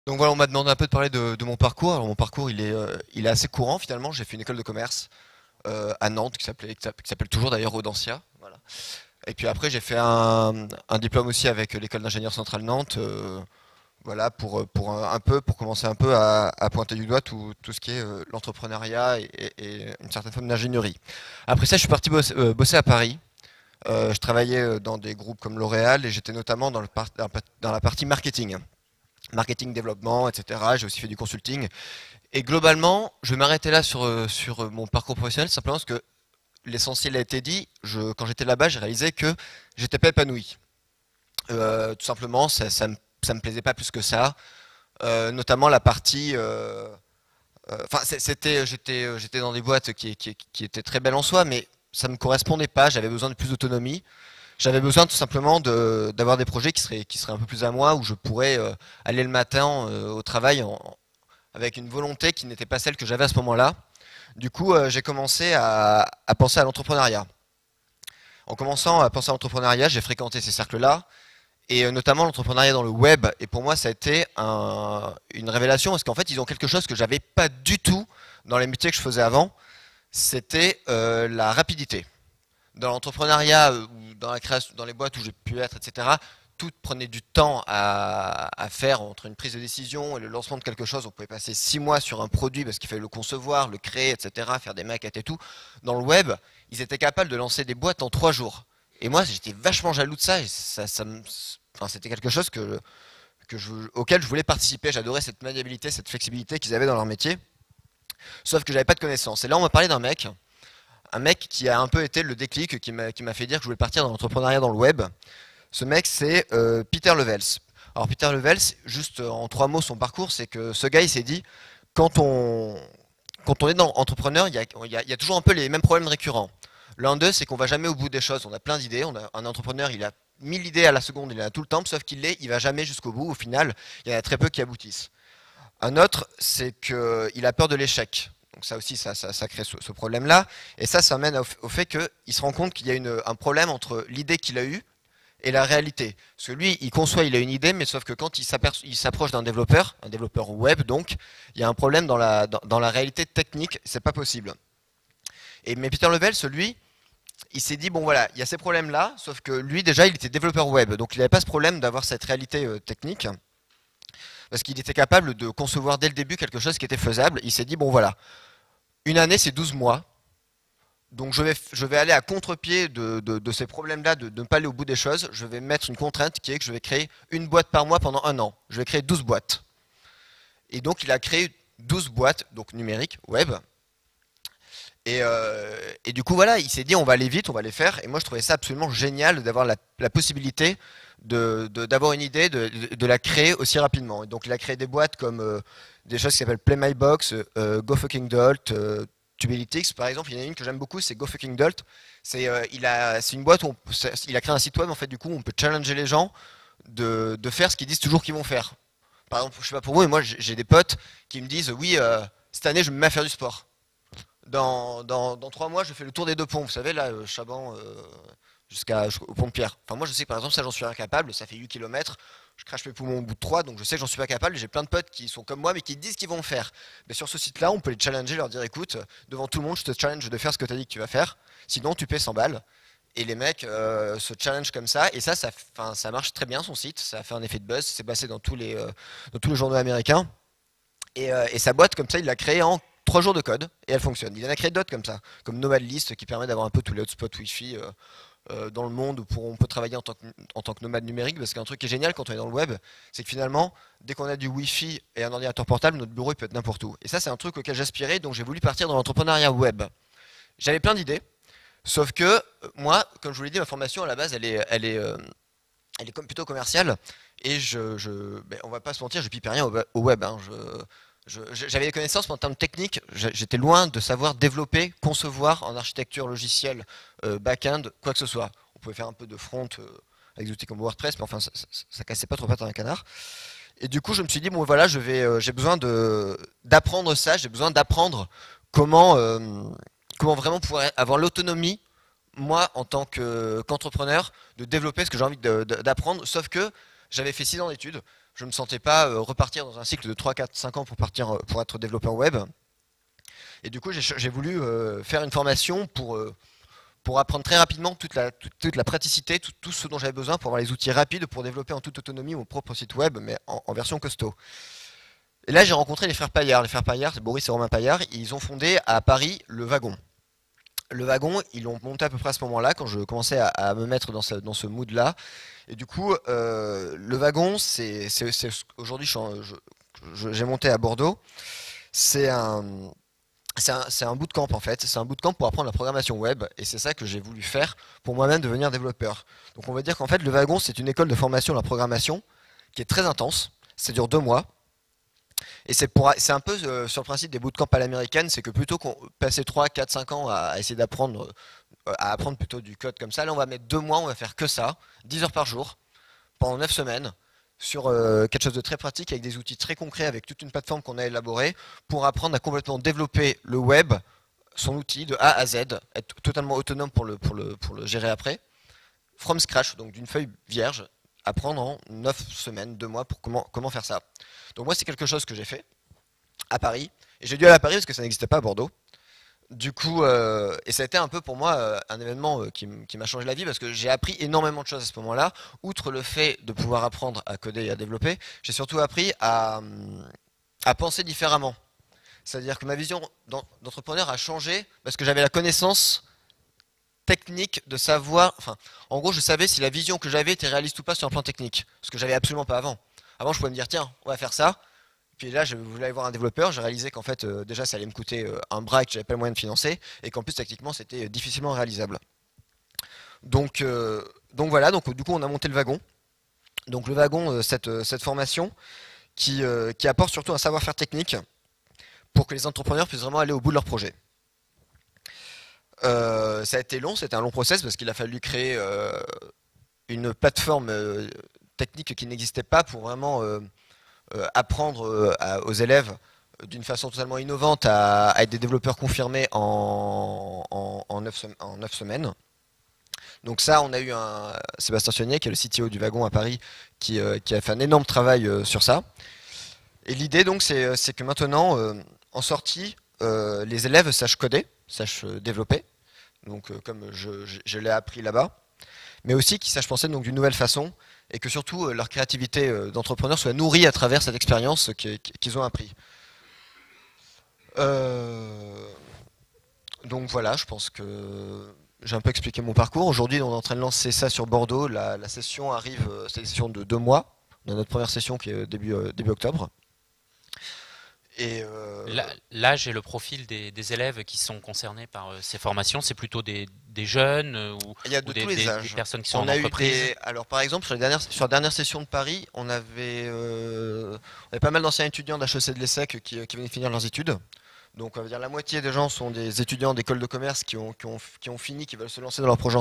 Donc voilà, on m'a demandé un peu de parler de mon parcours. Alors mon parcours, il est assez courant finalement. J'ai fait une école de commerce à Nantes qui s'appelle toujours d'ailleurs Audencia. Voilà. Et puis après, j'ai fait un diplôme aussi avec l'école d'ingénieur centrale Nantes. Voilà, pour commencer un peu à pointer du doigt tout ce qui est l'entrepreneuriat et une certaine forme d'ingénierie. Après ça, je suis parti bosser à Paris. Je travaillais dans des groupes comme L'Oréal et j'étais notamment dans la partie marketing. Marketing, développement, etc. J'ai aussi fait du consulting. Et globalement, je vais m'arrêter là sur mon parcours professionnel, simplement parce que l'essentiel a été dit. Quand j'étais là-bas, j'ai réalisé que j'étais pas épanoui. Tout simplement, ça me plaisait pas plus que ça. Notamment la partie. Enfin, j'étais dans des boîtes qui étaient très belles en soi, mais ça me correspondait pas. J'avais besoin de plus d'autonomie. J'avais besoin tout simplement d'avoir des projets qui seraient un peu plus à moi, où je pourrais aller le matin au travail avec une volonté qui n'était pas celle que j'avais à ce moment-là. Du coup, j'ai commencé à penser à l'entrepreneuriat. En commençant à penser à l'entrepreneuriat, j'ai fréquenté ces cercles-là, et notamment l'entrepreneuriat dans le web. Et pour moi, ça a été une révélation, parce qu'en fait, ils ont quelque chose que j'avais pas du tout dans les métiers que je faisais avant, c'était la rapidité. Dans l'entrepreneuriat ou dans la création, dans les boîtes où j'ai pu être, etc., tout prenait du temps à faire entre une prise de décision et le lancement de quelque chose. On pouvait passer 6 mois sur un produit parce qu'il fallait le concevoir, le créer, etc., faire des maquettes et tout. Dans le web, ils étaient capables de lancer des boîtes en 3 jours. Et moi, j'étais vachement jaloux de ça. Et enfin, c'était quelque chose auquel je voulais participer. J'adorais cette maniabilité, cette flexibilité qu'ils avaient dans leur métier. Sauf que j'avais pas de connaissances. Et là, on m'a parlé un mec qui a un peu été le déclic, qui m'a fait dire que je voulais partir dans l'entrepreneuriat dans le web. Ce mec, c'est Peter Levels. Alors Peter Levels, juste en 3 mots, son parcours, c'est que ce gars, il s'est dit, quand on, quand on est dans entrepreneur, il y a toujours un peu les mêmes problèmes récurrents. L'un d'eux, c'est qu'on va jamais au bout des choses. On a plein d'idées. Un entrepreneur, il a 1000 idées à la seconde, il en a tout le temps, sauf il va jamais jusqu'au bout. Au final, il y en a très peu qui aboutissent. Un autre, c'est qu'il a peur de l'échec. Donc ça aussi, ça crée ce problème-là. Et ça mène au fait qu'il se rend compte qu'il y a un problème entre l'idée qu'il a eue et la réalité. Parce que lui, il conçoit, il a une idée, mais sauf que quand il s'approche d'un développeur, un développeur web, donc, il y a un problème dans la réalité technique, c'est pas possible. Mais Peter Levels, lui, il s'est dit, bon voilà, il y a ces problèmes-là, sauf que lui, déjà, il était développeur web, donc il n'avait pas ce problème d'avoir cette réalité technique, parce qu'il était capable de concevoir dès le début quelque chose qui était faisable. Il s'est dit, bon voilà, une année, c'est 12 mois, donc je vais aller à contre-pied de ces problèmes-là, de ne pas aller au bout des choses. Je vais mettre une contrainte qui est que je vais créer une boîte par mois pendant un an. Je vais créer 12 boîtes. Et donc il a créé 12 boîtes, donc numériques, web. Et du coup voilà, il s'est dit on va aller vite, on va les faire. Et moi je trouvais ça absolument génial d'avoir la possibilité d'avoir une idée, de la créer aussi rapidement. Et donc il a créé des boîtes comme des choses qui s'appellent Play My Box, GoFuckingDolt, Tubalitics, par exemple. Il y en a une que j'aime beaucoup, c'est GoFuckingDolt. C'est une boîte où il a créé un site web, en fait, du coup, on peut challenger les gens de faire ce qu'ils disent toujours qu'ils vont faire. Par exemple, je sais pas pour vous, mais moi, j'ai des potes qui me disent, oui, cette année, je me mets à faire du sport. Dans 3 mois, je fais le tour des 2 ponts. Vous savez, là, Chaban jusqu'au pont de Pierre. Enfin, moi, je sais que par exemple, ça, j'en suis incapable. Ça fait 8 kilomètres. Je crache mes poumons au bout de 3, donc je sais que j'en suis pas capable. J'ai plein de potes qui sont comme moi, mais qui disent qu'ils vont le faire. Mais sur ce site-là, on peut les challenger, leur dire écoute, devant tout le monde, je te challenge de faire ce que tu as dit que tu vas faire. Sinon, tu paies 100 balles. Et les mecs se challenge comme ça. Et ça marche très bien, son site. Ça a fait un effet de buzz. C'est passé dans tous les journaux américains. Et sa boîte, comme ça, il l'a créée en 3 jours de code. Et elle fonctionne. Il en a créé d'autres comme ça. Comme Nomad List, qui permet d'avoir un peu tous les hotspots Wi-Fi dans le monde où on peut travailler en tant que nomade numérique, parce qu'un truc qui est génial quand on est dans le web, c'est que finalement, dès qu'on a du Wi-Fi et un ordinateur portable, notre bureau il peut être n'importe où. Et ça, c'est un truc auquel j'aspirais, donc j'ai voulu partir dans l'entrepreneuriat web. J'avais plein d'idées, sauf que moi, comme je vous l'ai dit, ma formation à la base, elle est comme plutôt commerciale, et on va pas se mentir, je pipe rien au web. Hein. J'avais des connaissances, mais en termes techniques, j'étais loin de savoir développer, concevoir en architecture logicielle, back-end, quoi que ce soit. On pouvait faire un peu de front avec des outils comme WordPress, mais enfin, ça cassait pas trop pattes dans un canard. Et du coup, je me suis dit, bon voilà, j'ai besoin d'apprendre ça, j'ai besoin d'apprendre comment vraiment pouvoir avoir l'autonomie, moi, en tant qu'entrepreneur, de développer ce que j'ai envie d'apprendre, sauf que j'avais fait 6 ans d'études. je me sentais pas repartir dans un cycle de 3, 4, 5 ans pour partir pour être développeur web. Et du coup, j'ai voulu faire une formation pour apprendre très rapidement toute la praticité, tout ce dont j'avais besoin pour avoir les outils rapides pour développer en toute autonomie mon propre site web, mais en version costaud. Et là, j'ai rencontré les frères Paillard. Les frères Paillard, c'est Boris et Romain Paillard. Ils ont fondé à Paris le Wagon. Le Wagon, ils l'ont monté à peu près à ce moment-là, quand je commençais à me mettre dans ce mood-là. Et du coup, le Wagon, aujourd'hui, j'ai monté à Bordeaux. C'est un bootcamp en fait, c'est un bootcamp pour apprendre la programmation web et c'est ça que j'ai voulu faire pour moi-même devenir développeur. Donc on va dire qu'en fait le Wagon c'est une école de formation à la programmation qui est très intense, ça dure 2 mois et c'est un peu sur le principe des bootcamps à l'américaine, c'est que plutôt qu'on passer 3, 4, 5 ans à essayer d'apprendre à apprendre plutôt du code comme ça, là on va mettre 2 mois, on va faire que ça, 10 heures par jour, pendant 9 semaines sur quelque chose de très pratique avec des outils très concrets, avec toute une plateforme qu'on a élaborée pour apprendre à complètement développer le web, son outil de A à Z, être totalement autonome pour le gérer après, from scratch, donc d'une feuille vierge, apprendre en 9 semaines, 2 mois pour comment faire ça. Donc moi c'est quelque chose que j'ai fait à Paris, et j'ai dû aller à Paris parce que ça n'existait pas à Bordeaux. Du coup, et ça a été un peu pour moi un événement qui m'a changé la vie parce que j'ai appris énormément de choses à ce moment-là. Outre le fait de pouvoir apprendre à coder et à développer, j'ai surtout appris à penser différemment. C'est-à-dire que ma vision d'entrepreneur a changé parce que j'avais la connaissance technique de savoir. Enfin, en gros, je savais si la vision que j'avais était réaliste ou pas sur un plan technique. Ce que j'avais absolument pas avant. Avant, je pouvais me dire, tiens, on va faire ça. Puis là, je voulais aller voir un développeur, j'ai réalisé qu'en fait, déjà, ça allait me coûter un bras et que j'avais pas le moyen de financer, et qu'en plus, techniquement, c'était difficilement réalisable. Donc, voilà, donc du coup, on a monté le Wagon. Donc le Wagon, cette formation qui apporte surtout un savoir-faire technique pour que les entrepreneurs puissent vraiment aller au bout de leur projet. Ça a été long, c'était un long process parce qu'il a fallu créer une plateforme technique qui n'existait pas pour vraiment apprendre aux élèves d'une façon totalement innovante à être des développeurs confirmés en 9 semaines. Donc ça, on a eu Sébastien Sionnier, qui est le CTO du Wagon à Paris, qui a fait un énorme travail sur ça. Et l'idée, donc, c'est que maintenant, en sortie, les élèves sachent coder, sachent développer, donc comme je l'ai appris là-bas, mais aussi qu'ils sachent penser donc d'une nouvelle façon, et que surtout leur créativité d'entrepreneur soit nourrie à travers cette expérience qu'ils ont appris. Donc voilà, je pense que j'ai un peu expliqué mon parcours. Aujourd'hui, on est en train de lancer ça sur Bordeaux. La session arrive, c'est une session de 2 mois. On a notre première session qui est début octobre. Et L'âge et le profil des élèves qui sont concernés par ces formations, c'est plutôt des jeunes il y a ou de tous les des âges. personnes qui sont On en a eu entreprise? alors par exemple sur la dernière session de Paris, on avait pas mal d'anciens étudiants d'HEC de l'ESSEC qui venaient finir leurs études. Donc on va dire la moitié des gens sont des étudiants d'école de commerce qui ont fini, qui veulent se lancer dans leur projet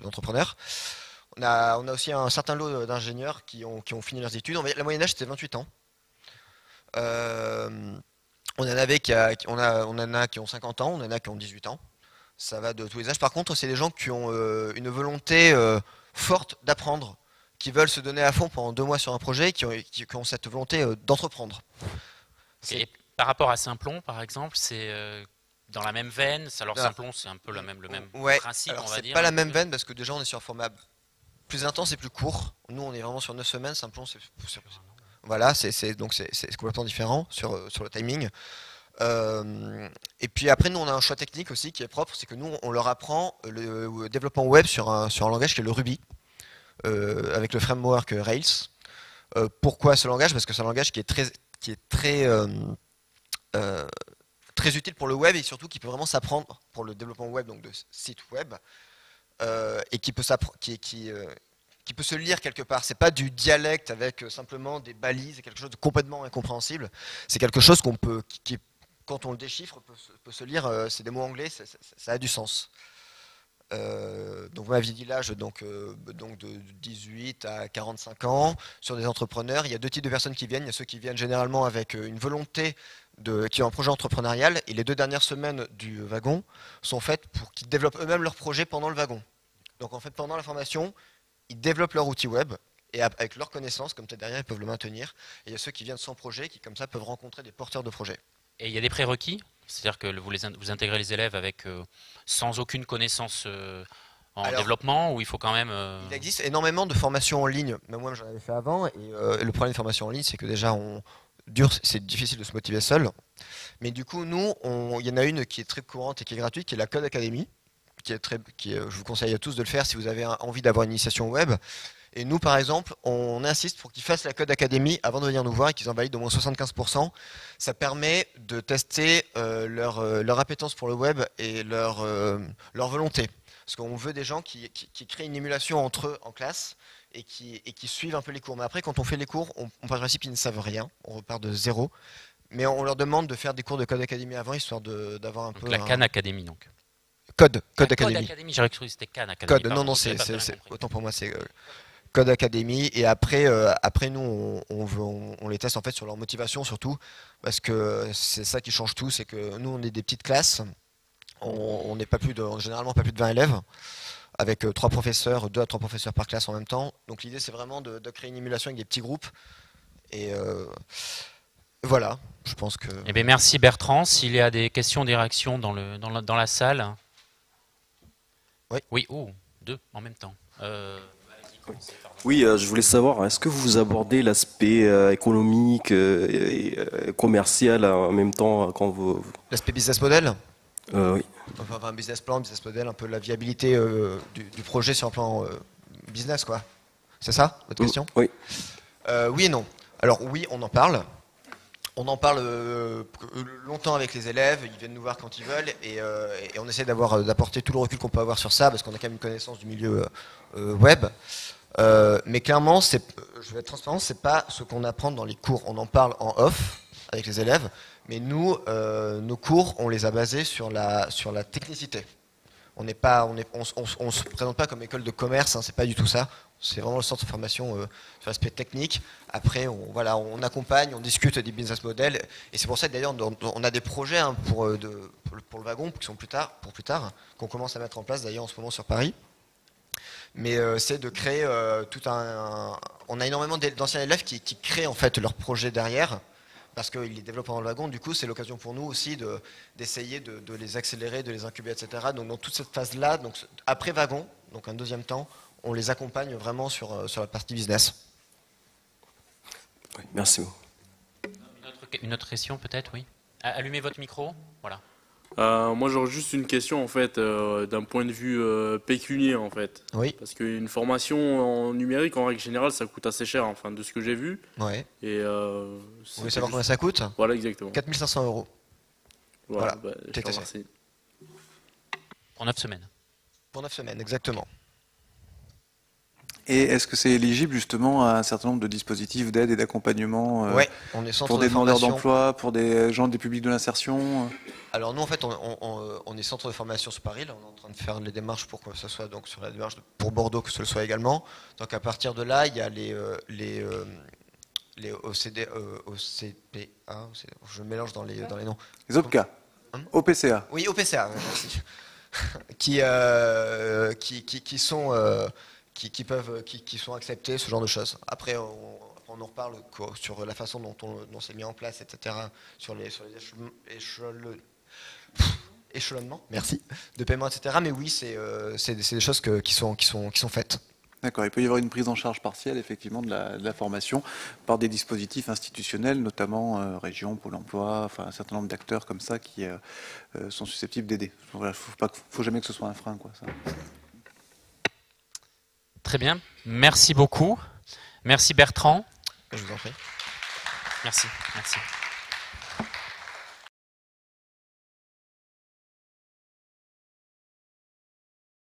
d'entrepreneur. On a aussi un certain lot d'ingénieurs qui ont fini leurs études. La moyenne d'âge c'était 28 ans. Euh, on en a qui ont 50 ans, on en a qui ont 18 ans. Ça va de tous les âges. Par contre, c'est des gens qui ont une volonté forte d'apprendre, qui veulent se donner à fond pendant 2 mois sur un projet, qui ont cette volonté d'entreprendre. C'est Et par rapport à Simplon, par exemple, c'est dans la même veine. Alors ah, Simplon, c'est un peu le même ouais. principe, on Alors va c'est dire. pas la même veine parce que déjà on est sur un format plus intense et plus court. Nous on est vraiment sur 9 semaines. Simplon voilà, donc c'est complètement différent sur le timing. Et puis après, nous, on a un choix technique aussi qui est propre, c'est que nous, on leur apprend le développement web sur un langage qui est le Ruby, avec le framework Rails. Pourquoi ce langage? Parce que c'est un langage qui est très utile pour le web et surtout qui peut vraiment s'apprendre pour le développement web, donc de sites web, et qui peut se lire quelque part. C'est pas du dialecte avec simplement des balises et quelque chose de complètement incompréhensible. C'est quelque chose quand on le déchiffre, peut se lire. C'est des mots anglais, ça a du sens. Donc ma vie d'âge donc de 18 à 45 ans sur des entrepreneurs. Il y a deux types de personnes qui viennent. Il y a ceux qui viennent généralement avec une volonté qui ont un projet entrepreneurial, et les 2 dernières semaines du wagon sont faites pour qu'ils développent eux-mêmes leur projet pendant le wagon. Donc en fait pendant la formation, ils développent leur outil web et avec leurs connaissances, comme peut-être derrière, ils peuvent le maintenir. Et il y a ceux qui viennent sans projet, qui comme ça peuvent rencontrer des porteurs de projets. Et il y a des prérequis, c'est-à-dire que vous intégrez les élèves avec sans aucune connaissance en développement, ou il faut quand même... Il existe énormément de formations en ligne, même moi j'en avais fait avant, et le problème des formations en ligne, c'est que déjà, c'est difficile de se motiver seul. Mais du coup, nous, il y en a une qui est très courante et qui est gratuite, qui est la Code Academy, je vous conseille à tous de le faire si vous avez envie d'avoir une initiation web. Et nous, par exemple, on insiste pour qu'ils fassent la Code Academy avant de venir nous voir et qu'ils en valident au moins 75%. Ça permet de tester leur appétence pour le web et leur volonté. Parce qu'on veut des gens qui créent une émulation entre eux en classe et qui suivent un peu les cours. Mais après, quand on fait les cours, on part du principe qu'ils ne savent rien. On repart de zéro. Mais on leur demande de faire des cours de Code Academy avant, histoire d'avoir un peu... La Khan Academy, donc. Code Academy. Code Academy, j'aurais cru que c'était Khan Academy. Code, non, c'est autant pour moi, c'est Code Academy. Et après nous, on les teste en fait sur leur motivation surtout, parce que c'est ça qui change tout, c'est que nous, on est des petites classes, on n'est généralement pas plus de 20 élèves, avec 2 à 3 professeurs par classe en même temps. Donc l'idée, c'est vraiment de créer une émulation avec des petits groupes. Et voilà, je pense que... Eh bien, merci Bertrand. S'il y a des questions, des réactions dans la salle. Oui. Oui, 2 en même temps. Oui, je voulais savoir, est-ce que vous abordez l'aspect économique et commercial en même temps quand vous... L'aspect business model? Oui. Enfin, business plan, business model, un peu la viabilité du projet sur un plan business, quoi. C'est ça, votre question? Oui. Oui et non. Alors oui, on en parle. On en parle longtemps avec les élèves, ils viennent nous voir quand ils veulent, et on essaie d'apporter tout le recul qu'on peut avoir sur ça, parce qu'on a quand même une connaissance du milieu web. Mais clairement, je vais être transparent, c'est pas ce qu'on apprend dans les cours. On en parle en off avec les élèves, mais nous, nos cours, on les a basés sur la technicité. On se présente pas comme école de commerce, hein, c'est pas du tout ça. C'est vraiment le centre de formation sur l'aspect technique. Après, on accompagne, on discute des business models, et c'est pour ça que d'ailleurs on a des projets hein, pour le wagon qui sont pour plus tard, qu'on commence à mettre en place d'ailleurs en ce moment sur Paris. Mais c'est de créer on a énormément d'anciens élèves qui créent en fait leur projet derrière, parce qu'ils les développent dans le wagon. Du coup, c'est l'occasion pour nous aussi d'essayer de les accélérer, de les incuber, etc. Donc dans toute cette phase-là, donc après wagon, donc un deuxième temps, on les accompagne vraiment sur la partie business. Oui, merci beaucoup. Une autre question peut-être, oui. Allumez votre micro, voilà. Moi j'aurais juste une question en fait d'un point de vue pécunier en fait. Oui. Parce qu'une formation en numérique en règle générale ça coûte assez cher enfin de ce que j'ai vu. Ouais. Et vous voulez savoir combien ça coûte? Voilà exactement. 4 500 €. Voilà. Je te remercie. Pour 9 semaines. Pour 9 semaines, exactement. Et est-ce que c'est éligible justement à un certain nombre de dispositifs d'aide et d'accompagnement Ouais, on est centre pour de des demandeurs formation. d'emploi, pour des gens des publics de l'insertion? Alors nous en fait on est centre de formation sur Paris, là on est en train de faire les démarches pour que ce soit donc sur la démarche pour Bordeaux que ce le soit également. Donc à partir de là il y a les OCD, OCPA, je mélange dans les noms. Les OPCA, OPCA. Oui, OPCA, merci. qui sont acceptés, ce genre de choses. Après on en reparle sur la façon dont c'est mis en place, etc. Sur les échelonnements, merci, de paiement, etc. Mais oui, c'est des choses qui sont faites. D'accord, il peut y avoir une prise en charge partielle effectivement de la formation par des dispositifs institutionnels, notamment région, Pôle emploi, enfin un certain nombre d'acteurs comme ça qui sont susceptibles d'aider. Voilà, faut jamais que ce soit un frein, quoi, ça. Très bien, merci beaucoup. Merci Bertrand. Je vous en prie. Merci.